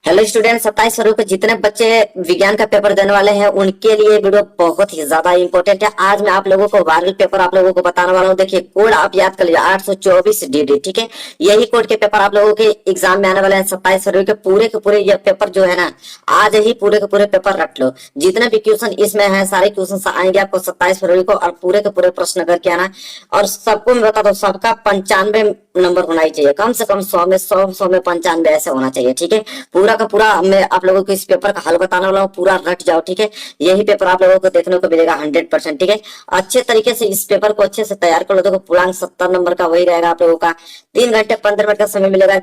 Hello student, 27 फरवरी को जितने बच्चे विज्ञान का पेपर देने वाले हैं उनके लिए वीडियो बहुत ही ज्यादा इंपॉर्टेंट है। आज मैं आप लोगों को वायरल पेपर आप लोगों को बताने वाला हूँ। देखिए, कोड आप याद कर लीजिए 824 DD। ठीक है, यही कोड के पेपर आप लोगों के एग्जाम में आने वाले हैं 27 फरवरी के पूरे ये पेपर जो है ना, आज ही पूरे के पूरे पेपर रट लो। जितने भी क्वेश्चन इसमें है सारे क्वेश्चन आएंगे आपको 27 फरवरी को, और पूरे के पूरे प्रश्न करके आना। और सबको मैं बता दो, सबका 95 नंबर होना ही चाहिए, कम से कम 100 में 100 में 95 ऐसे होना चाहिए। ठीक है, पूरा का पूरा मैं आप लोगों को इस पेपर का हल बताने वाला हूँ, पूरा रट जाओ। ठीक है, यही पेपर आप लोगों को देखने को मिलेगा 100%। ठीक है, अच्छे तरीके से इस पेपर को अच्छे से तैयार कर लो। देखो, पूर्णांक 70 नंबर का वही रहेगा आप लोगों का। 3 घंटे 15 मिनट का समय मिलेगा,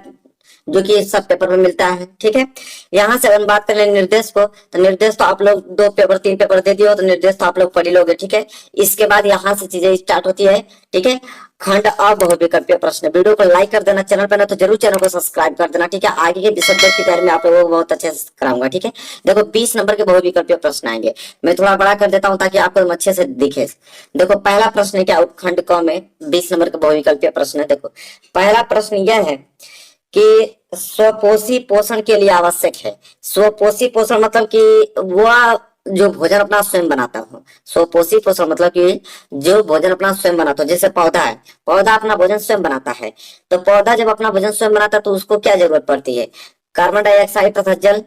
जो कि सब पेपर में मिलता है। ठीक है, यहाँ से अगर बात करें निर्देश को, तो निर्देश तो आप लोग 2 पेपर 3 पेपर दे दिए हो, तो निर्देश तो आप लोग पढ़ ही लोगे। ठीक है, इसके बाद यहाँ से चीजें स्टार्ट होती है। ठीक है, खंड और बहुविकल्पीय प्रश्न। वीडियो को लाइक कर देना, चैनल पर ना तो जरूर चैनल को सब्सक्राइब कर देना। ठीक है, आगे के सब्जेक्ट की तैयारी में आप लोगों को बहुत अच्छे से कराऊंगा। ठीक है, देखो 20 नंबर के बहुविकल्पीय प्रश्न आएंगे। मैं थोड़ा बड़ा कर देता हूँ ताकि आपको अच्छे से दिखे। देखो, पहला प्रश्न है क्या, उपखंड क में 20 नंबर के बहुविकल्पीय प्रश्न है। देखो, पहला प्रश्न यह है कि स्वपोषी पोषण के लिए आवश्यक है। स्वपोषी पोषण मतलब कि वह जो भोजन अपना स्वयं बनाता हो। स्वपोषी पोषण मतलब कि जो भोजन अपना स्वयं बनाता हो। जैसे पौधा है, पौधा अपना भोजन स्वयं बनाता है, तो पौधा जब अपना भोजन स्वयं बनाता है तो उसको क्या जरूरत पड़ती है? कार्बन डाइऑक्साइड तथा जल,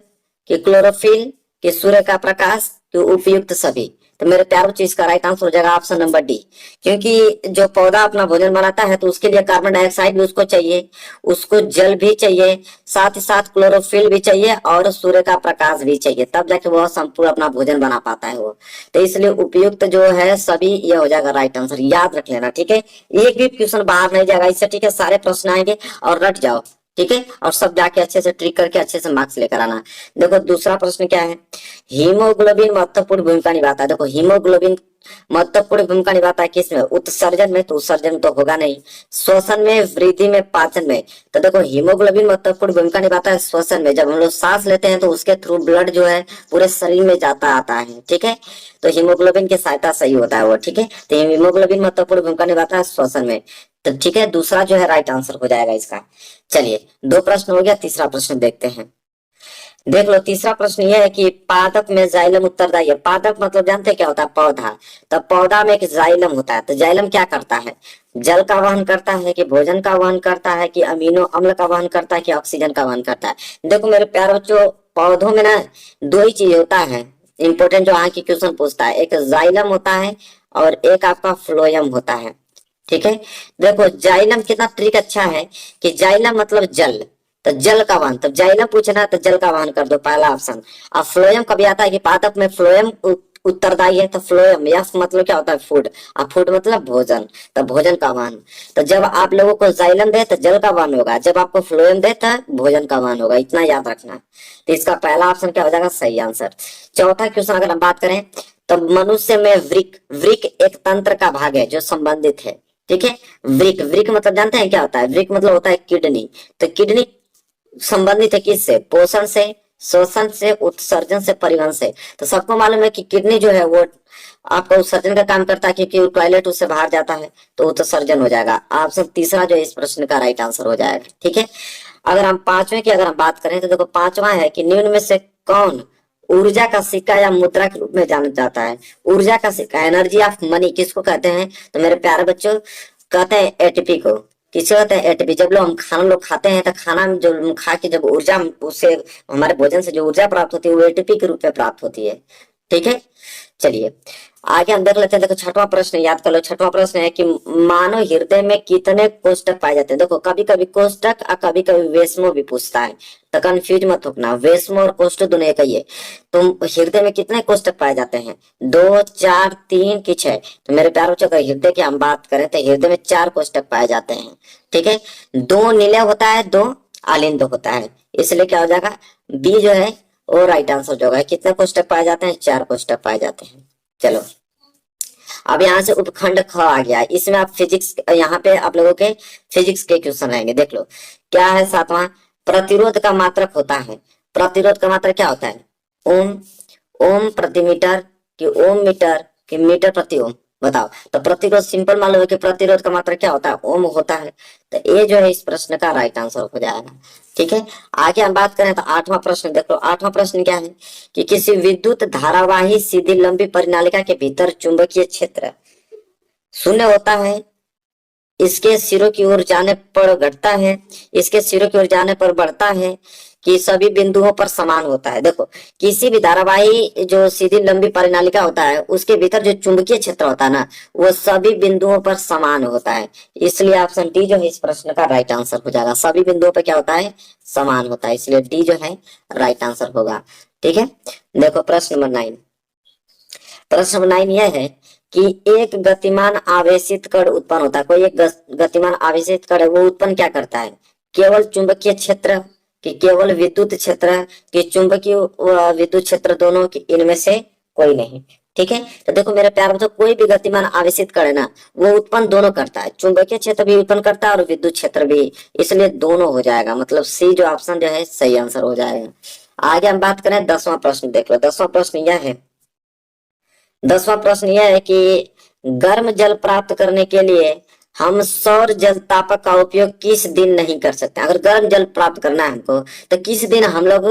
कि क्लोरोफिल, कि सूर्य का प्रकाश, कि उपयुक्त सभी। तो मेरे प्यारे बच्चों, इसका राइट आंसर हो जाएगा ऑप्शन नंबर डी। क्योंकि जो पौधा अपना भोजन बनाता है तो उसके लिए कार्बन डाइऑक्साइड भी उसको चाहिए, उसको जल भी चाहिए, साथ ही साथ क्लोरोफिल भी चाहिए और सूर्य का प्रकाश भी चाहिए, तब जाके वह संपूर्ण अपना भोजन बना पाता है वो। तो इसलिए उपयुक्त जो है सभी, ये हो जाएगा राइट आंसर। याद रख लेना। ठीक है, एक भी क्वेश्चन बाहर नहीं जाएगा इससे। ठीक है, सारे प्रश्न आएंगे और रट जाओ। ठीक है, और सब जाके अच्छे से ट्रिक करके अच्छे से मार्क्स लेकर आना। देखो, दूसरा प्रश्न क्या है, हीमोग्लोबिन महत्वपूर्ण भूमिका निभाता है। देखो, हीमोग्लोबिन महत्वपूर्ण भूमिका निभाता है किसमें? उत्सर्जन में, तो उत्सर्जन तो होगा नहीं। श्वसन में, वृद्धि में, पाचन में। तो देखो, हीमोग्लोबिन महत्वपूर्ण भूमिका निभाता है श्वसन में। जब हम लोग सांस लेते हैं तो उसके थ्रू ब्लड जो है पूरे शरीर में जाता आता है। ठीक है, तो हीमोग्लोबिन की सहायता सही होता है वो। ठीक है, तो हीमोग्लोबिन महत्वपूर्ण भूमिका निभाता है श्वसन में। तो ठीक है, दूसरा जो है राइट आंसर हो जाएगा इसका। चलिए, 2 प्रश्न हो गया, तीसरा प्रश्न देखते हैं। देख लो, तीसरा प्रश्न यह है कि पादप में जाइलम उत्तरदायी है। पादप मतलब जानते हैं क्या होता है? पौधा। तो पौधा में एक जाइलम होता है। तो जाइलम क्या करता है? जल का वहन करता है, कि भोजन का वहन करता है, कि अमीनो अम्ल का वहन करता है, कि ऑक्सीजन का वहन करता है? देखो मेरे प्यारे बच्चों, पौधों में ना 2 ही चीज होता है इंपॉर्टेंट, जो आगे क्वेश्चन पूछता है। एक जाइलम होता है और एक आपका फ्लोयम होता है। ठीक है, देखो जाइलम कितना ट्रिक अच्छा है कि जाइलम मतलब जल, तो जल का वहन। तो जाइलम पूछना तो जल का वहन कर दो, पहला ऑप्शन। अब फ्लोएम कभी आता है कि पादप में फ्लोएम उत्तरदायी है, तो फ्लोएम यस मतलब क्या होता है? फूड। अब फूड मतलब भोजन, तो भोजन का वहन। तो जब आप लोगों को जाइलम दे तो जल का वहन होगा, जब आपको फ्लोएम दे तो भोजन का वहन होगा। इतना याद रखना। तो इसका पहला ऑप्शन क्या हो जाएगा? सही आंसर। चौथा क्वेश्चन अगर हम बात करें, तो मनुष्य में वृक, वृक एक तंत्र का भाग है जो संबंधित है। ठीक है, वृक, वृक मतलब जानते हैं क्या होता है? वृक मतलब होता है किडनी। तो किडनी संबंधित है किससे? पोषण से, शोषण से, उत्सर्जन से, परिवहन से। तो सबको मालूम है कि किडनी जो है वो आपका उत्सर्जन का काम करता है, क्योंकि टॉयलेट उससे बाहर जाता है, तो उत्सर्जन हो जाएगा। ऑप्शन तीसरा जो है इस प्रश्न का राइट आंसर हो जाएगा। ठीक है, अगर हम पांचवें की अगर हम बात करें, तो देखो पांचवा है कि निम्न में से कौन ऊर्जा का सिक्का या मुद्रा के रूप में जाना जाता है? ऊर्जा का सिक्का, एनर्जी ऑफ मनी, किसको कहते हैं? तो मेरे प्यारे बच्चों, कहते हैं एटीपी को। किसे कहते हैं? एटीपी। जब लोग हम खाना लोग खाते हैं तो खाना में जो खा के जब ऊर्जा उससे, हमारे भोजन से जो ऊर्जा प्राप्त होती है वो एटीपी के रूप में प्राप्त होती है। ठीक है, चलिए आगे हम देख लेते हैं। देखो छठवां प्रश्न याद कर लो। छठवां प्रश्न है कि मानव हृदय में कितने कोष्ठक पाए जाते हैं? देखो, कभी कभी कोष्ठक और कभी कभी वेश्मो भी पूछता है, तो कंफ्यूज मत होना। वेश्मो और कोष्ठ दोनों एक ही है। तो हृदय में कितने कोष्ठक पाए जाते हैं? 2, 4, 3 कि 6? तो मेरे प्यारे बच्चों, अगर हृदय की हम बात करें तो हृदय में 4 कोष्ठक पाए जाते हैं। ठीक है, 2 नीले होता है, 2 आलिंद होता है, इसलिए क्या हो जाएगा? बी जो है वो राइट आंसर जो है। कितने कोष्ठक पाए जाते हैं? 4 कोष्ठक पाए जाते हैं। चलो, अब यहाँ से उपखंड ख आ गया। इसमें आप फिजिक्स, यहाँ पे आप लोगों के फिजिक्स के क्वेश्चन आएंगे। देख लो क्या है। सातवां, प्रतिरोध का मात्रक होता है। प्रतिरोध का मात्रक क्या होता है? ओम, ओम प्रति मीटर, कि ओम मीटर, कि मीटर प्रति ओम? बताओ। तो प्रतिरोध सिंपल मालूम है कि प्रतिरोध का मात्रा क्या होता है, ओम होता है। तो ये जो है इस प्रश्न का राइट आंसर हो जाएगा। ठीक है, आगे हम बात करें तो आठवां प्रश्न देख लो। आठवां प्रश्न क्या है कि किसी विद्युत धारावाही सीधी लंबी परिनालिका के भीतर चुंबकीय क्षेत्र शून्य होता है, इसके सिरों की ओर जाने पर घटता है, इसके सिरों की ओर जाने पर बढ़ता है, कि सभी बिंदुओं पर समान होता है। देखो, किसी भी धारावाही जो सीधी लंबी परिनालिका होता है उसके भीतर जो चुंबकीय क्षेत्र होता है ना, वो सभी बिंदुओं पर समान होता है। इसलिए ऑप्शन डी जो है इस प्रश्न का राइट आंसर हो जाएगा। सभी बिंदुओं पर क्या होता है, समान होता है, इसलिए डी जो है राइट आंसर होगा। ठीक है, देखो प्रश्न नंबर 9। प्रश्न नंबर 9 यह है कि एक गतिमान आवेशित कण उत्पन्न होता है। कोई एक गतिमान आवेशित कण है, वो उत्पन्न क्या करता है, केवल चुंबकीय क्षेत्र कि केवल विद्युत क्षेत्र कि चुंबकीय विद्युत क्षेत्र दोनों की, इनमें से कोई नहीं। ठीक है, तो देखो मेरे प्यार बच्चों, कोई भी गतिमान आवेशित कण है ना, वो उत्पन्न दोनों करता है, चुंबकीय क्षेत्र भी उत्पन्न करता है और विद्युत क्षेत्र भी, इसलिए दोनों हो जाएगा। मतलब सी जो ऑप्शन जो है सही आंसर हो जाएगा। आगे हम बात करें 10वां प्रश्न देख लो। 10वां प्रश्न यह है, 10वां प्रश्न यह है कि गर्म जल प्राप्त करने के लिए हम सौर जल तापक का उपयोग किस दिन नहीं कर सकते। अगर गर्म जल प्राप्त करना है हमको, तो किस दिन हम लोग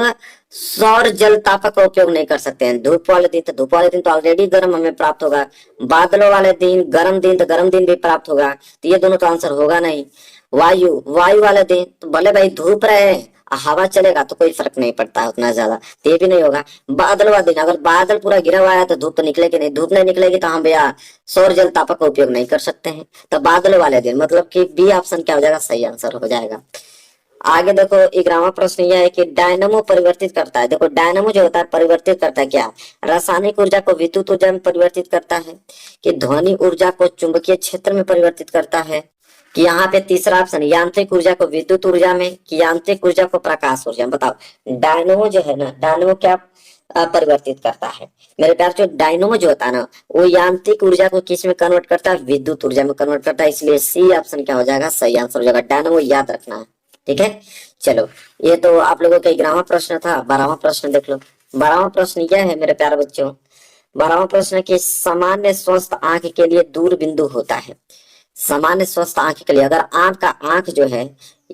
सौर जल तापक का उपयोग नहीं कर सकते हैं। धूप वाले दिन, तो धूप वाले दिन तो ऑलरेडी गर्म हमें प्राप्त होगा। बादलों वाले दिन, गर्म दिन, तो गर्म दिन भी प्राप्त होगा, तो ये दोनों तो आंसर होगा नहीं। वायु, वायु वाले दिन, तो भले भाई धूप रहे हवा चलेगा तो कोई फर्क नहीं पड़ता है उतना ज्यादा, तो ये भी नहीं होगा। बादल वाला दिन, अगर बादल पूरा घिरा हुआ है तो धूप तो निकलेगी नहीं, धूप नहीं निकलेगी तो हम भैया सौर जल तापक का उपयोग नहीं कर सकते हैं। तो बादल वाले दिन, मतलब कि बी ऑप्शन क्या हो जाएगा, सही आंसर हो जाएगा। आगे देखो 11वां प्रश्न यह है कि डायनामो परिवर्तित करता है। देखो डायनामो जो होता है परिवर्तित करता है क्या, रासायनिक ऊर्जा को विद्युत ऊर्जा में परिवर्तित करता है, कि ध्वनि ऊर्जा को चुंबकीय क्षेत्र में परिवर्तित करता है, कि यहाँ पे तीसरा ऑप्शन यांत्रिक ऊर्जा को विद्युत ऊर्जा में, कि यांत्रिक ऊर्जा को प्रकाश ऊर्जा में। बताओ डायनामो जो है ना, डायनामो क्या परिवर्तित करता है मेरे प्यार। जो डायनामो जो होता है ना, वो यांत्रिक ऊर्जा को किस में कन्वर्ट करता है, विद्युत ऊर्जा में कन्वर्ट करता है, इसलिए सी ऑप्शन क्या हो जाएगा, सही आंसर हो जाएगा। डायनामो याद रखना है। ठीक है, चलो ये तो आप लोगों का 11वां प्रश्न था। 12वां प्रश्न देख लो। 12वां प्रश्न यह है मेरे प्यारे बच्चों, 12वां प्रश्न की सामान्य स्वस्थ आंख के लिए दूर बिंदु होता है। सामान्य स्वस्थ आंख के लिए, अगर आपका आंख जो है,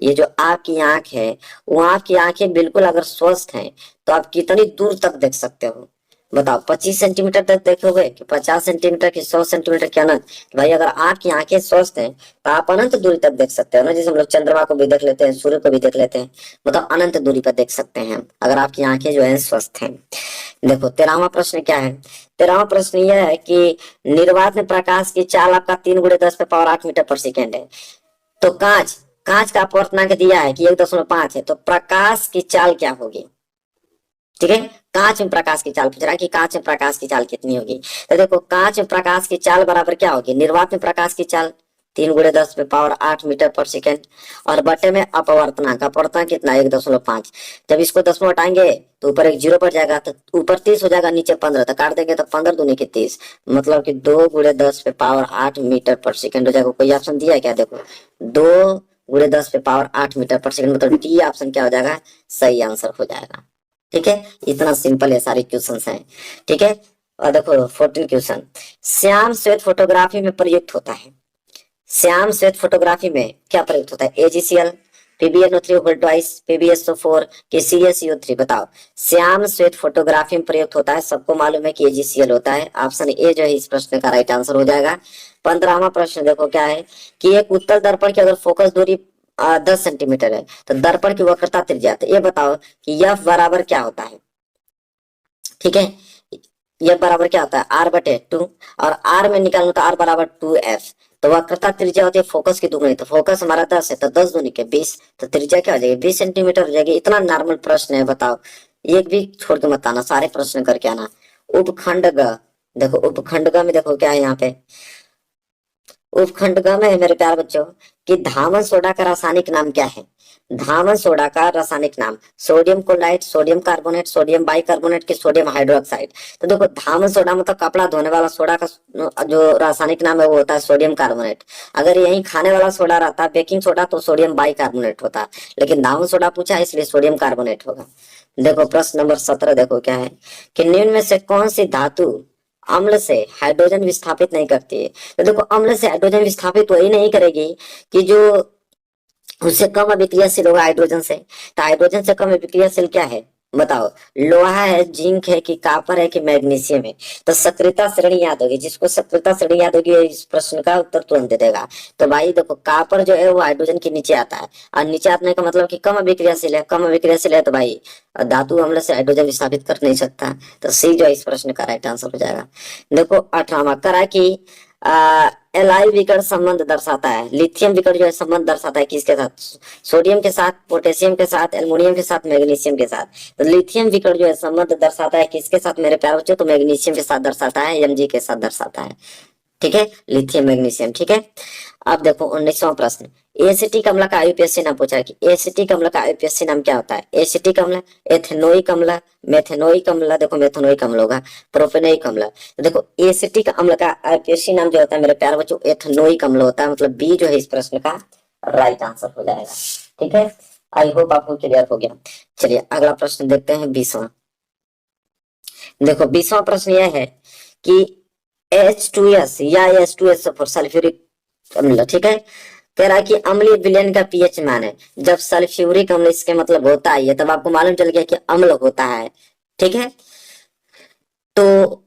ये जो आपकी आंख है, वो आपकी आंखें बिल्कुल अगर स्वस्थ हैं तो आप कितनी दूर तक देख सकते हो। बताओ 25 सेंटीमीटर तक देखोगे कि 50 सेंटीमीटर की 100 सेंटीमीटर की अनंत। भाई अगर आपकी आंखें स्वस्थ हैं तो आप अनंत दूरी तक देख सकते हो ना, जैसे हम लोग चंद्रमा को भी देख लेते हैं, सूर्य को भी देख लेते हैं, मतलब अनंत दूरी पर देख सकते हैं अगर आपकी आंखें जो है स्वस्थ हैं। देखो 13वां प्रश्न क्या है। 13वां प्रश्न यह है कि निर्वात में प्रकाश की चाल आपका 3 × 10⁻8 मीटर पर सेकेंड है। तो कांच, कांच का अपवर्तनांक दिया है कि 1.5 है, तो प्रकाश की चाल क्या होगी। ठीक है, कांच में प्रकाश की चाल पूछ रहा है कि कांच में प्रकाश की चाल कितनी होगी। तो देखो कांच में प्रकाश की चाल बराबर क्या होगी, निर्वात में प्रकाश की चाल 3 × 10⁸ मीटर पर सेकेंड, और बटे में अपवर्तनांक, अपवर्तनांक कितना 1.5। जब इसको 10 में हटाएंगे तो ऊपर एक जीरो पड़ जाएगा, तो ऊपर 30 हो जाएगा, नीचे 15, तो काट देंगे तो 15 दूनी की 30, मतलब कि 2 × 10⁸ मीटर पर सेकेंड हो जाएगा। कोई ऑप्शन दिया है क्या, देखो 2 × 10⁸ मीटर पर सेकेंड, मतलब डी ऑप्शन क्या हो जाएगा, सही आंसर हो जाएगा। ठीक है, इतना सिंपल है, सारे क्वेश्चंस हैं। ठीक है, और देखो 14 क्वेश्चन, श्याम श्वेत फोटोग्राफी में प्रयुक्त होता है। श्याम श्वेत फोटोग्राफी में क्या प्रयुक्त होता है, एजीसीएल, PbNO3 ट्वाइस, PbSO4 के CaCO3। बताओ श्याम श्वेत फोटोग्राफी में प्रयुक्त होता है, सबको मालूम है कि एजीसीएल होता है। ऑप्शन ए जो है इस प्रश्न का राइट आंसर हो जाएगा। 15वां प्रश्न देखो क्या है कि एक उत्तल दर्पण की अगर फोकस दूरी 10 सेंटीमीटर है तो दर्पण की वक्रता त्रिज्या, तो ये बताओ कि F बराबर क्या होता है। ठीक है, F बराबर क्या होता है, R/2, और R में निकालूं तो R बराबर 2F। तो वक्रता त्रिज्या होती है फोकस की दुगुनी, तो फोकस हमारा 10 है तो 10 दूनी के 20, तो त्रिज्या क्या हो जाएगी 20 सेंटीमीटर हो जाएगी। इतना नॉर्मल प्रश्न है, बताओ एक भी छोड़ के मत आना, सारे प्रश्न करके आना। उपखंड ग, देखो उपखंड ग में देखो क्या है यहाँ पे, उपखंड ग में है मेरे प्यारे बच्चों कि धामन सोडा का रासायनिक नाम क्या है। धामन सोडा का रासायनिक नाम sodium chloride, sodium carbonate, sodium bicarbonate की सोडियम हाइड्रोक्साइड। तो देखो धामन सोडा मतलब कपड़ा धोने वाला सोडा का जो रासायनिक नाम है वो होता है सोडियम कार्बोनेट। अगर यही खाने वाला सोडा रहता है बेकिंग सोडा तो सोडियम बाइकार्बोनेट होता, लेकिन धामन सोडा पूछा है इसलिए सोडियम कार्बोनेट होगा। देखो प्रश्न नंबर 17 देखो क्या है कि निम्न में से कौन सी धातु अम्ल से हाइड्रोजन विस्थापित नहीं करती है। तो देखो अम्ल से हाइड्रोजन विस्थापित वही नहीं करेगी कि जो उससे कम अभिक्रियाशील होगा हाइड्रोजन से। तो हाइड्रोजन से कम अभिक्रियाशील क्या है बताओ? लोहा है, जिंक है, कि कॉपर है, कि मैग्नीशियम है? तो सक्रियता श्रेणी याद होगी, जिसको सक्रियता श्रेणी याद होगी इस प्रश्न का उत्तर तुरंत दे देगा। तो भाई देखो कॉपर जो है वो हाइड्रोजन के नीचे आता है, और नीचे आने का मतलब कि कम अभिक्रियाशील है। कम अभिक्रियाशील है तो भाई धातु अम्ल से हाइड्रोजन विस्थापित कर नहीं सकता। तो सी जो है इस प्रश्न का राइट आंसर हो जाएगा। देखो 18वां करा कि एलआई विकर्ण संबंध दर्शाता है। लिथियम विकर्ण जो है संबंध दर्शाता है किसके साथ? सोडियम के साथ, पोटेशियम के साथ, एल्युमिनियम के साथ, मैग्नीशियम के साथ। तो लिथियम विकर्ण जो है संबंध दर्शाता है किसके साथ मेरे प्यारे बच्चों? तो मैग्नीशियम के साथ दर्शाता है, Mg के साथ दर्शाता है। ठीक है, लिथियम मैग्नीशियम। ठीक है, अब देखो 19वां प्रश्न। एसिटिक अम्ल का आईयूपीएससी नाम पूछा है कि एसिटिक अम्ल का आईयूपीएससी नाम क्या होता है? एसिटिक अम्ल, एथेनोइक अम्ल, मेथेनोइक अम्ल, देखो मेथेनोइक अम्ल होगा, प्रोपेनोइक अम्ल। तो देखो एसिटिक अम्ल का आईयूपीएससी नाम जो होता है मेरे प्यारे बच्चों एथेनोइक अम्ल होता है। मतलब बी जो है इस प्रश्न का राइट आंसर हो जाएगा। ठीक है, आई होप आपको क्लियर हो गया। चलिए अगला प्रश्न देखते हैं 20वां। देखो 20वां प्रश्न यह है कि H2S या H2SO4 सल्फ्यूरिक अम्ल। ठीक है, कह रहा है कि अम्लीय विलयन का पीएच मान है। जब सल्फ्यूरिक अम्ल इसके मतलब होता है, तब आपको मालूम चल गया कि अम्ल होता है। ठीक है, तो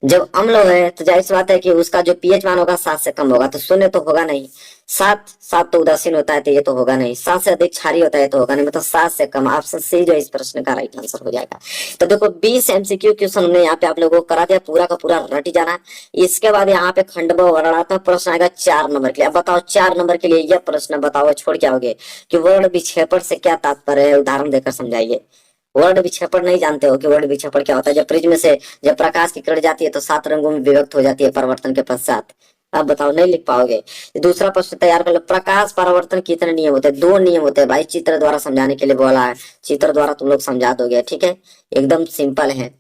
जब अम्ल है तो जाहिर सी बात है कि उसका जो पीएच मान होगा 7 से कम होगा। तो शून्य तो होगा नहीं, 7 तो उदासीन होता है तो ये तो होगा नहीं, 7 से अधिक क्षारीय होता है तो होगा नहीं, मतलब 7 से कम। ऑप्शन सी जो इस प्रश्न का राइट आंसर हो जाएगा। तो देखो 20 एमसीक्यू क्वेश्चन हमने यहाँ पे आप लोगों को करा दिया, पूरा का पूरा रट जाना। इसके बाद यहाँ पे खंडवा वर्णनात्मक प्रश्न आएगा 4 नंबर के लिए। अब बताओ 4 नंबर के लिए यह प्रश्न बताओ छोड़ के आओगे कि वर्ण विक्षेपण से क्या तात्पर्य है, उदाहरण देकर समझाइए। वर्ण विक्षेपण नहीं जानते हो कि वर्ण विक्षेपण क्या होता है? जब प्रिज्म से जब प्रकाश की किरण जाती है तो 7 रंगों में विभक्त हो जाती है परावर्तन के पश्चात। अब बताओ नहीं लिख पाओगे? दूसरा प्रश्न तैयार कर लो। प्रकाश परावर्तन कितने नियम होते हैं? 2 नियम होते हैं भाई। चित्र द्वारा समझाने के लिए बोला है, चित्र द्वारा तुम लोग समझा दोगे। ठीक है, एकदम सिंपल है।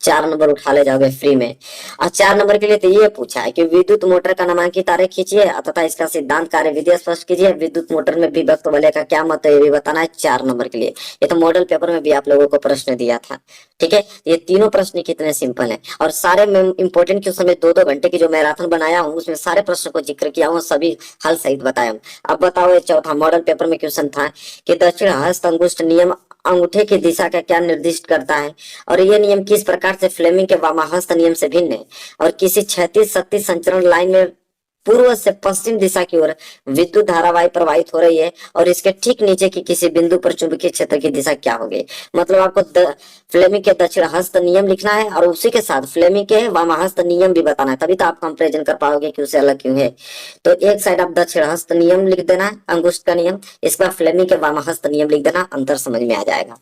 4 नंबर उठा ले जाओगे फ्री में। और 4 नंबर के लिए तो ये पूछा है कि विद्युत मोटर का नामांकित तारे खींचिए तथा इसका सिद्धांत कार्य विधि स्पष्ट कीजिए। विद्युत मोटर में विभक्त वलय का क्या मत है ये भी बताना है 4 नंबर के लिए। ये तो मॉडल पेपर में भी आप लोगों को प्रश्न दिया था। ठीक है, ये तीनों प्रश्न कितने सिंपल हैं, और सारे इंपोर्टेंट क्वेश्चन में 2-2 घंटे की जो मैराथन बनाया हूँ उसमें सारे प्रश्न को जिक्र किया हूँ, सभी हल सहित बताया हूँ। अब बताओ ये चौथा मॉडल पेपर में क्वेश्चन था कि दक्षिण हस्त अंगुष्ठ नियम अंगूठे की दिशा का क्या निर्दिष्ट करता है, और यह नियम किस प्रकार से फ्लेमिंग के वामाहस्त नियम से भिन्न है, और किसी क्षैतिज शक्ति संचरण लाइन में पूर्व से पश्चिम दिशा की ओर विद्युत धारावाही प्रवाहित हो रही है, और इसके ठीक नीचे की किसी बिंदु पर चुंबकीय क्षेत्र की दिशा क्या होगी। मतलब आपको फ्लेमिंग के दक्षिण हस्त नियम लिखना है और उसी के साथ फ्लेमिंग के वामाहस्त नियम भी बताना है, तभी तो आप कंपेरिजन कर पाओगे कि उसे अलग क्यों है। तो एक साइड आप दक्षिण हस्त नियम लिख देना, अंगुष्ठ का नियम, इस बार फ्लेमिंग के वामाहस्त नियम लिख देना, अंतर समझ में आ जाएगा।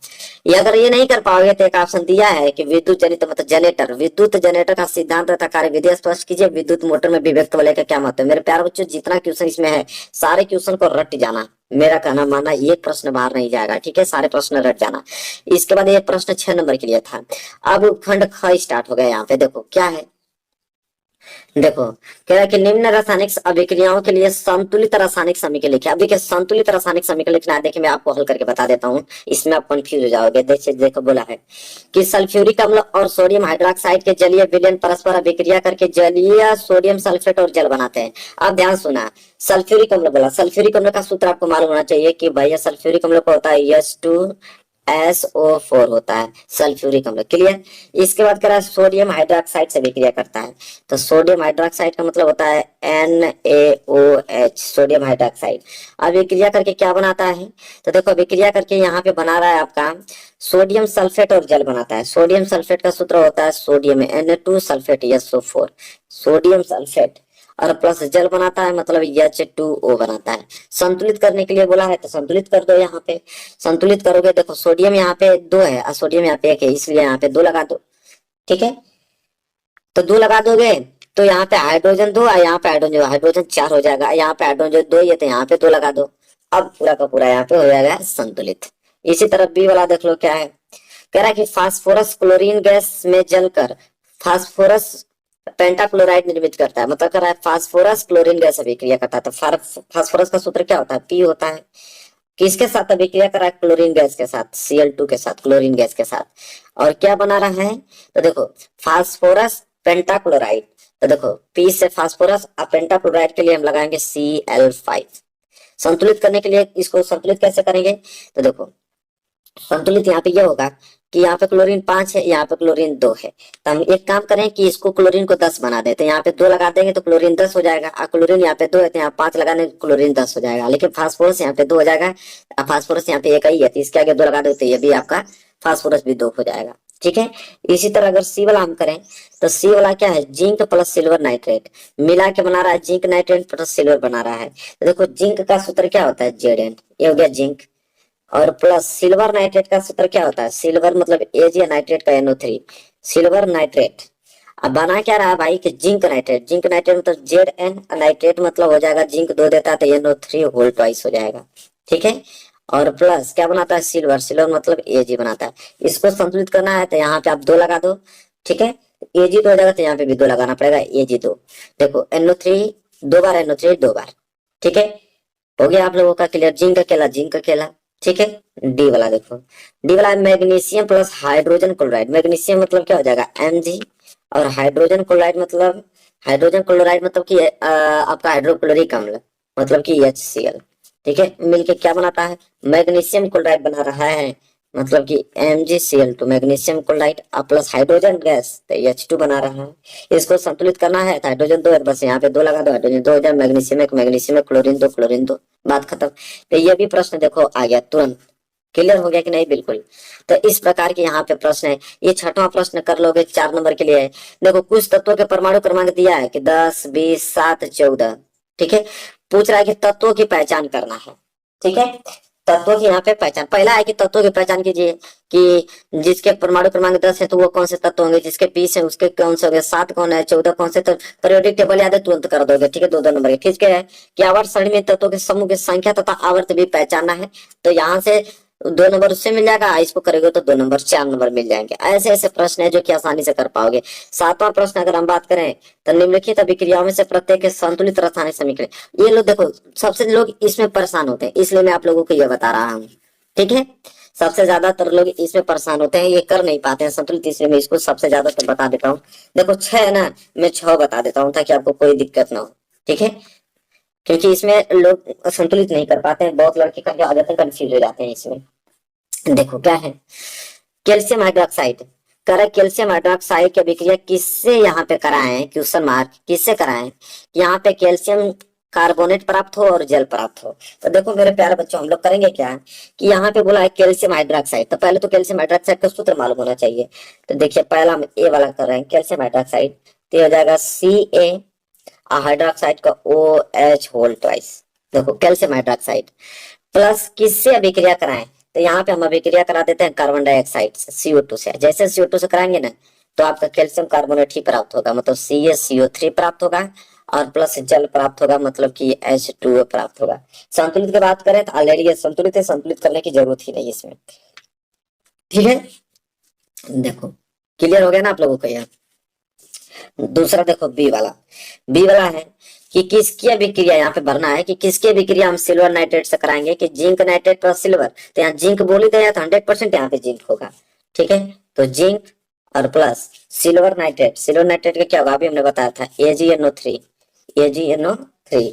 ये अगर ये नहीं कर पाओगे तो एक ऑप्शन दिया है कि विद्युत जनित मतलब जनरेटर, विद्युत जनरेटर का सिद्धांत तथा कार्य विधि स्पष्ट कीजिए। विद्युत मोटर में विभक्त वलय का क्या मतलब है। मेरे प्यारे बच्चों जितना क्वेश्चन इसमें है सारे क्वेश्चन को रट जाना, मेरा कहना मानना, एक प्रश्न बाहर नहीं जाएगा। ठीक है, सारे प्रश्न रट जाना। इसके बाद ये प्रश्न 6 नंबर के लिए था। अब खंड ख स्टार्ट हो गया। यहाँ पे देखो क्या है, देखो कह रहा है कि निम्न रासायनिक अभिक्रियाओं के लिए संतुलित रासायनिक समीकरण लिखिए। अब देखिए संतुलित रासायनिक समीकरण लिखना है, देखिए मैं आपको हल करके बता देता हूँ, इसमें आप कंफ्यूज हो जाओगे। देखिए देखो बोला है कि सल्फ्यूरिक अम्ल और सोडियम हाइड्रोक्साइड के जलीय विलयन परस्पर अभिक्रिया करके जलीय सोडियम सल्फेट और जल बनाते हैं। अब ध्यान सुना, सल्फ्यूरिक अम्ल बोला, सल्फ्यूरिक अम्ल का सूत्र आपको मालूम होना चाहिए कि भैया सल्फ्यूरिक अम्ल को होता है SO4 होता है सल्फ्यूरिक अम्ल। क्लियर? इसके बाद कह रहा है सोडियम हाइड्रोक्साइड से विक्रिया करता है। तो सोडियम हाइड्रोक्साइड का मतलब होता है NaOH, सोडियम हाइड्रोक्साइड। अब विक्रिया करके क्या बनाता है? तो देखो विक्रिया करके यहाँ पे बना रहा है आपका सोडियम सल्फेट और जल बनाता है। सोडियम सल्फेट का सूत्र होता है sodium Na2 sulphate SO4, sodium sulphate, और प्लस जल बनाता है मतलब H2O बनाता है। संतुलित करने के लिए बोला है तो संतुलित कर दो। यहाँ पे संतुलित करोगे, देखो सोडियम यहाँ पे 2 है और सोडियम यहाँ पे 1 है, इसलिए यहाँ पे 2 लगा दो। ठीक है, तो 2 लगा दोगे तो यहाँ पे हाइड्रोजन 2 और यहाँ पे हाइड्रोजन 4 हो जाएगा। यहाँ पे हाइड्रोजन 2 ये तो यहाँ पे 2 लगा दो। अब पूरा का पूरा यहाँ पे हो जाएगा संतुलित। इसी तरह बी वाला देख लो क्या है, कह रहा है कि फास्फोरस क्लोरीन गैस में जलकर फास्फोरस पेंटाक्लोराइड निर्मित करता है। मतलब कर रहा है फास्फोरस क्लोरीन गैस अभिक्रिया करता है। तो फास्फोरस का सूत्र क्या होता है? P होता है। किसके साथ अभिक्रिया करा है? क्लोरीन गैस के साथ, Cl2 के साथ, क्लोरीन गैस के साथ। और क्या बना रहा है? तो देखो फास्फोरस पेंटाक्लोराइड। तो देखो P से फास्फोरस और पेंटाक्लोराइड के लिए हम लगाएंगे Cl5। संतुलित करने के लिए इसको संतुलित कैसे करेंगे? तो देखो संतुलित यहाँ पे ये होगा कि यहाँ पे क्लोरीन 5 है, यहाँ पे क्लोरीन 2 है। तो हम एक काम करें कि इसको क्लोरीन को 10 बना देते हैं। यहाँ पे 2 लगा देंगे तो क्लोरीन 10 हो जाएगा, और क्लोरीन यहाँ पे 2 है तो यहाँ 5 लगाने क्लोरीन 10 हो जाएगा। लेकिन फास्फोरस यहाँ पे 2 हो जाएगा, फास्फोरस यहाँ पे एक ही है तो इसके आगे 2 लगा दो तो ये भी आपका फास्फोरस भी 2 हो जाएगा। ठीक है। इसी तरह अगर सी वाला हम करें तो सी वाला क्या है? जिंक प्लस सिल्वर नाइट्रेट मिला के बना रहा है, जिंक नाइट्रेट प्लस सिल्वर बना रहा है। तो देखो जिंक का सूत्र क्या होता है? Zn। ये हो गया जिंक। और प्लस सिल्वर नाइट्रेट का सूत्र क्या होता है? सिल्वर मतलब एज या नाइट्रेट का NO3, सिल्वर नाइट्रेट। अब बना क्या रहा भाई कि जिंक नाइट्रेट, जिंक नाइट्रेट मतलब Zn, नाइट्रेट मतलब हो जाएगा जिंक 2 देता है तो NO3 होल ट्वाइस हो जाएगा। ठीक है। और प्लस क्या बनाता है? सिल्वर, सिल्वर मतलब Ag बनाता है। इसको संतुलित करना है तो यहाँ पे आप 2 लगा दो। ठीक है। Ag2 हो जाएगा तो यहाँ पे भी 2 लगाना पड़ेगा, Ag2। देखो NO3 2 बार, NO3 2 बार। ठीक है। हो गया आप लोगों का क्लियर? जिंक अकेला, जिंक अकेला। ठीक है। डी वाला देखो, डी वाला magnesium plus hydrogen chloride. Magnesium मतलब क्या हो जाएगा? Mg। और हाइड्रोजन क्लोराइड मतलब, हाइड्रोजन क्लोराइड मतलब कि आपका हाइड्रोक्लोरिक अम्ल मतलब कि HCl। ठीक है। मिलके क्या बनाता है? मैग्नीशियम क्लोराइड बना रहा है, मतलब कि MgCl2 magnesium chloride plus hydrogen gas तो H2 बना रहा है। इसको संतुलित करना है तो हाइड्रोजन 2 है, बस यहाँ पे 2 लगा दो, हाइड्रोजन 2 हो जाए, मैग्नीशियम एक, क्लोरीन 2, क्लोरीन 2, बात खत्म। तो ये भी प्रश्न देखो आ गया तुरंत। क्लियर हो गया कि नहीं? बिल्कुल। तो इस प्रकार के यहाँ पे प्रश्न है। ये छठवां प्रश्न कर लोगे, 4 नंबर के लिए है। देखो कुछ तत्वों के परमाणु क्रमांक दिया है कि 10, 20, 7, 14। ठीक है। पूछ रहा है कि तत्वों की पहचान करना है। ठीक है। तत्वों की यहाँ पे पहचान, पहला है कि तत्वों की पहचान कीजिए कि जिसके परमाणु क्रमांक 10 है तो वो कौन से तत्व होंगे, जिसके 20 है उसके कौन से होंगे, 7 कौन है, 14 कौन से। तो पीरियोडिक टेबल याद है तुरंत कर दोगे। ठीक है। 2 2 नंबर के। ठीक है कि आवर्त सारणी में तत्वों के समूह की संख्या तथा आवर्त भी पहचानना है। तो यहाँ से 2 नंबर उससे मिल जाएगा, इसको करेंगे तो 2 नंबर, 4 नंबर मिल जाएंगे। ऐसे ऐसे प्रश्न है जो कि आसानी से कर पाओगे। 7वां प्रश्न अगर हम बात करें तो निम्नलिखित अभिक्रियाओं में से प्रत्येक के संतुलित रासायनिक समीकरण। ये लोग देखो सबसे लोग इसमें परेशान होते हैं, इसलिए मैं आप लोगों को ये बता रहा हूँ। ठीक है। सबसे ज्यादातर लोग इसमें परेशान होते हैं, ये कर नहीं पाते हैं संतुलित, इसलिए मैं इसको सबसे ज्यादा तो बता देता हूँ। देखो 6 है ना, मैं 6 बता देता हूँ ताकि आपको कोई दिक्कत ना हो। ठीक है। क्योंकि इसमें लोग संतुलित नहीं कर पाते हैं, बहुत लड़के करके आ जाते हैं, कंफ्यूज हो जाते हैं इसमें। देखो क्या है? कैल्शियम हाइड्रोक्साइड करा, कैल्शियम हाइड्रोक्साइड की अभिक्रिया किससे यहाँ पे कराएं? क्वेश्चन मार्क, किससे कराएं? यहाँ पे कैल्शियम कार्बोनेट प्राप्त हो और जल प्राप्त हो। तो देखो मेरे प्यारे बच्चों, हम लोग करेंगे क्या कि यहाँ पे बोला है कैल्शियम हाइड्रोक्साइड, तो पहले तो कैल्शियम हाइड्रोक्साइड का सूत्र मालूम होना चाहिए। तो देखिए पहला हम ए वाला कर रहे हैं, कैल्शियम हाइड्रोक्साइड तो हो जाएगा Ca, हाइड्रोक्साइड का OH होल ट्वाइस। देखो कैल्शियम हाइड्रोक्साइड प्लस किससे अभिक्रिया कराएं? तो यहाँ पे हम अभिक्रिया करा देते हैं कार्बन डाइऑक्साइड से, CO2 से। जैसे CO2 से कराएंगे ना तो आपका कैल्शियम कार्बोनेट ही प्राप्त होगा, मतलब CaCO3 प्राप्त होगा, और प्लस जल प्राप्त होगा, मतलब कि H2O प्राप्त होगा। संतुलित की बात करें तो ऑलरेडी ये संतुलित है, संतुलित करने की जरूरत ही नहीं इसमें। ठीक है। देखो क्लियर हो गया ना आप लोगों को? यार दूसरा देखो बी वाला, बी वाला है कि किसकी अभिक्रिया यहाँ पे भरना है कि किसकी अभिक्रिया हम सिल्वर नाइट्रेट से कराएंगे कि जिंक नाइट्रेट प्लस सिल्वर। तो यहाँ जिंक बोली तो तो 100% यहाँ पे जिंक होगा। ठीक है। तो जिंक और plus silver nitrate, silver nitrate का क्या होगा अभी हमने बताया था AgNO3, AgNO3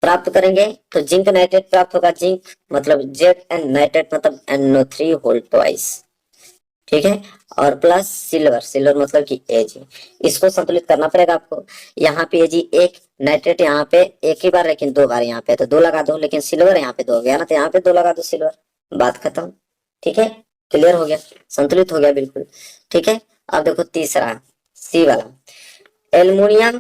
प्राप्त करेंगे तो जिंक नाइट्रेट प्राप्त होगा, जिंक मतलब Zn, नाइट्रेट मतलब NO3 होल ट्वाइस। ठीक है। और प्लस सिल्वर, सिल्वर मतलब कि Ag, इसको संतुलित करना पड़ेगा आपको। यहाँ पे Ag एक, नाइट्रेट यहाँ पे एक ही बार लेकिन 2 बार, यहाँ पे तो 2 लगा दो, लेकिन सिल्वर यहाँ पे 2 हो गया ना तो यहाँ पे 2 लगा दो सिल्वर, बात खत्म। ठीक है। क्लियर हो गया? संतुलित हो गया बिल्कुल। ठीक है। अब देखो तीसरा सी वाला, एल्युमिनियम।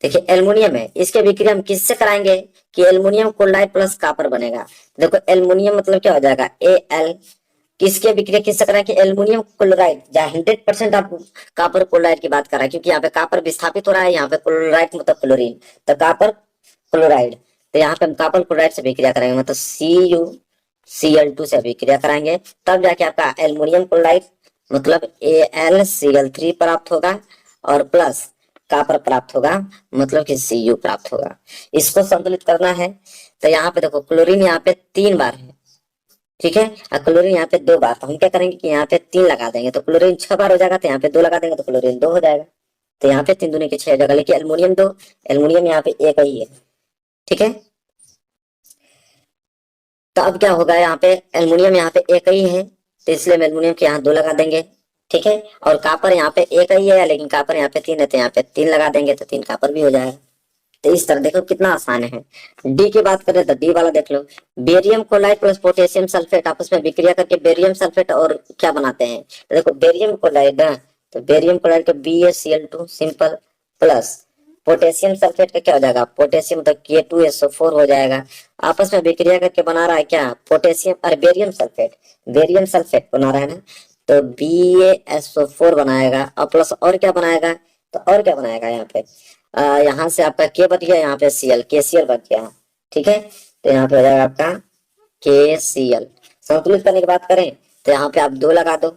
देखिए एल्युमिनियम है, इसके विक्रिया हम किससे कराएंगे कि एल्युमिनियम क्लोराइड प्लस कॉपर बनेगा। देखो एल्युमिनियम मतलब क्या हो जाएगा Al, किसके विक्रिया किससे करा कि एल्युमिनियम क्लोराइड, जहाँ 100% आप कॉपर क्लोराइड की बात कर रहा है, क्योंकि यहाँ पे कॉपर विस्थापित हो रहा है, यहाँ पे क्लोराइड मतलब क्लोरीन, तो कॉपर क्लोराइड। तो यहाँ पे हम कॉपर क्लोराइड से विक्रिया करेंगे, मतलब CuCl2 से विक्रिया कराएंगे, तब जाके आपका एल्युमिनियम क्लोराइड मतलब AlCl3 प्राप्त होगा, और प्लस कॉपर प्राप्त होगा, मतलब कि Cu प्राप्त होगा। इसको संतुलित करना है तो यहाँ पे देखो क्लोरीन यहाँ पे 3 बार है, ठीक है, और क्लोरीन यहाँ पे 2 बार। तो हम क्या करेंगे कि यहाँ पे 3 लगा देंगे तो क्लोरीन 6 बार हो जाएगा, तो यहाँ पे 2 लगा देंगे तो क्लोरीन 2 हो जाएगा। तो यहाँ पे 3 दूनी के 6 हो जाएगा, लेकिन एल्युमिनियम 2, एल्युमिनियम यहाँ पे एक ही है, ठीक है। तो अब क्या होगा, यहाँ पे एल्युमिनियम यहाँ पे एक ही है, तो इसलिए हम एल्युमिनियम के यहाँ 2 लगा देंगे, ठीक है। और कापर यहाँ पे एक ही है, लेकिन कापर यहाँ पे 3 है, तो यहाँ पे 3 लगा देंगे तो 3 कापर भी हो जाएगा। तो इस तरह देखो कितना आसान है। डी की बात करें तो डी वाला देख लो, barium chloride plus potassium sulphate आपस में विक्रिया करके बेरियम सल्फेट और क्या बनाते हैं, तो देखो बेरियम क्लोराइड है, तो बेरियम क्लोराइड का BaCl2 simple plus potassium sulphate का क्या हो जाएगा, पोटेशियम तो K2SO4 हो जाएगा। आपस में विक्रिया करके बना रहा है क्या, पोटेशियम और बेरियम सल्फेट बना रहा है ना, तो BaSO4 बनाएगा और प्लस और क्या बनाएगा, तो और क्या बनाएगा यहाँ पे, यहाँ से आपका K बच गया, यहाँ पे KCl बच गया, ठीक है। तो यहाँ पे हो जाएगा आपका KCl। संतुलित करने की बात करें तो यहाँ पे आप 2 लगा दो,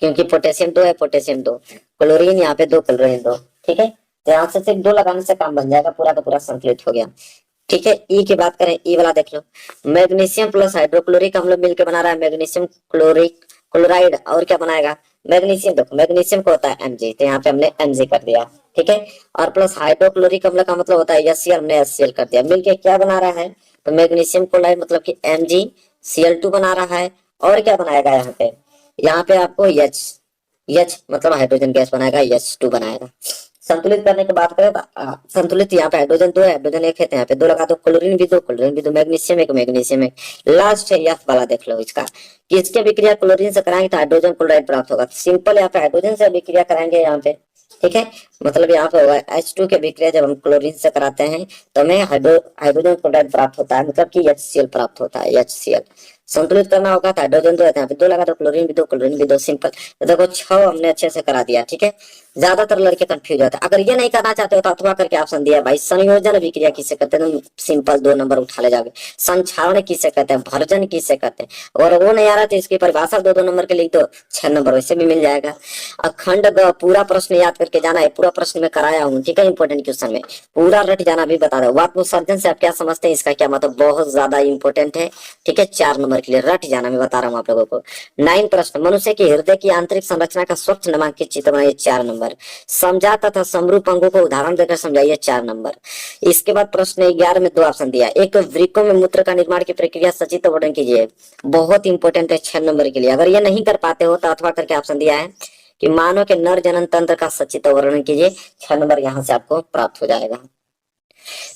क्योंकि पोटेशियम 2 है, पोटेशियम 2, क्लोरीन यहाँ पे 2, क्लोरीन 2, ठीक है। तो यहाँ से सिर्फ 2 लगाने से काम बन जाएगा, पूरा का पूरा संतुलित हो गया, ठीक है। ई की बात करें, ई वाला देख लो, मैग्नीशियम प्लस हाइड्रोक्लोरिक हम लोग मिलकर बना रहा है मैग्नीशियम क्लोराइड, और क्या बनाएगा, मैग्नीशियम, देखो मैग्नीशियम को होता है Mg, तो यहाँ पे हमने Mg कर दिया, ठीक है। और प्लस हाइड्रोक्लोरिक अम्ल का मतलब होता है HCl, हमने HCl कर दिया, मिलके क्या बना रहा है, तो मैग्नीशियम क्लोराइड मतलब कि MgCl2 बना रहा है। और क्या बनाएगा यहाँ पे आपको H मतलब हाइड्रोजन गैस बनाएगा, H2 बनाएगा। संतुलित करने की बात करें तो संतुलित यहाँ पे हाइड्रोजन 2 है, हाइड्रोजन 1 है, तो यहाँ पे 2 लगा दो, क्लोरीन भी 2, मैग्नीशियम 1, लास्ट है F वाला देख लो इसका, कि इसके विक्रिया क्लोरीन से कराएंगे तो हाइड्रोजन क्लोराइड प्राप्त होगा। सिंपल यहाँ पे हाइड्रोजन से विक्रिया कराएंगे यहाँ पे, ठीक है, मतलब यहाँ पे होगा H2 के विक्रिया जब हम क्लोरीन से कराते हैं तो हमें हाइड्रोजन क्लोराइड प्राप्त होता है, मतलब कि HCl प्राप्त होता है, HCl। संतुलित करना होगा तो हाइड्रोजन 2 है, यहाँ पे 2 लगा दो, क्लोरीन भी 2, सिंपल। तो देखो 6 हमने अच्छे से करा दिया, ठीक है। ज्यादातर लड़के कंफ्यूज होते हैं, अगर ये नहीं करना चाहते हो तो अथवा करके ऑप्शन दिया भाई, संयोजन विक्रिया किसे कहते हैं, सिंपल 2 नंबर उठा ले जाओगे। संक्षारण किसे कहते हैं, भर्जन किसे कहते हैं, और वो नहीं आ रहा तो इसकी परिभाषा 2 नंबर के लिख दो, 6 नंबर वैसे भी मिल जाएगा। अखंड पूरा प्रश्न याद करके जाना है, पूरा प्रश्न में कराया हूँ, ठीक है, इंपोर्टेंट क्वेश्चन में पूरा रट जाना भी बता दो। आत्मसर्जन से आप क्या समझते हैं, इसका क्या मतलब, बहुत ज्यादा इंपोर्टेंट है, ठीक है, 4 नंबर के लिए रट जाना मैं बता रहा हूँ आप लोगों को। 9 प्रश्न, मनुष्य के हृदय की आंतरिक संरचना का स्वच्छ नामांकित चित्र बनाइए, 4 नंबर। समझा तथा समरूप अंगों को उदाहरण देकर समझाइए, 4 नंबर। इसके बाद प्रश्न 11 में 2 ऑप्शन दिया, एक वृक्कों में मूत्र का निर्माण की प्रक्रिया सचित्र वर्णन कीजिए, बहुत इंपॉर्टेंट है 6 नंबर के लिए। अगर ये नहीं कर पाते हो तो अथवा करके ऑप्शन दिया है कि मानव के नर जनन तंत्र का सचित्र वर्णन कीजिए, 6 नंबर यहाँ से आपको प्राप्त हो जाएगा।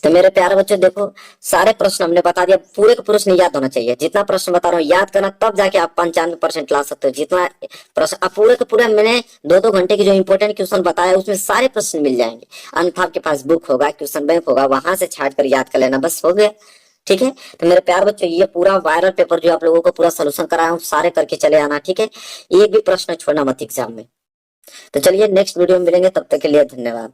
तो मेरे प्यारे बच्चों देखो, सारे प्रश्न हमने बता दिया, पूरे का प्रश्न याद होना चाहिए, जितना प्रश्न बता रहा हूँ याद करना, तब जाके आप 95% ला सकते हो। जितना प्रश्न अब पूरे के पूरे मैंने 2-2 घंटे के जो इंपॉर्टेंट क्वेश्चन बताया उसमें सारे प्रश्न मिल जाएंगे, अन्यथा आपके पास बुक होगा, क्वेश्चन बैंक होगा, वहां से छाट कर याद कर लेना, बस हो गया, ठीक है। तो मेरे प्यार बच्चों ये पूरा वायरल पेपर जो आप लोगों को पूरा सोल्यूशन कराया हूँ, सारे करके चले आना, ठीक है, एक भी प्रश्न छोड़ना मत एग्जाम में। तो चलिए नेक्स्ट वीडियो में मिलेंगे, तब तक के लिए धन्यवाद।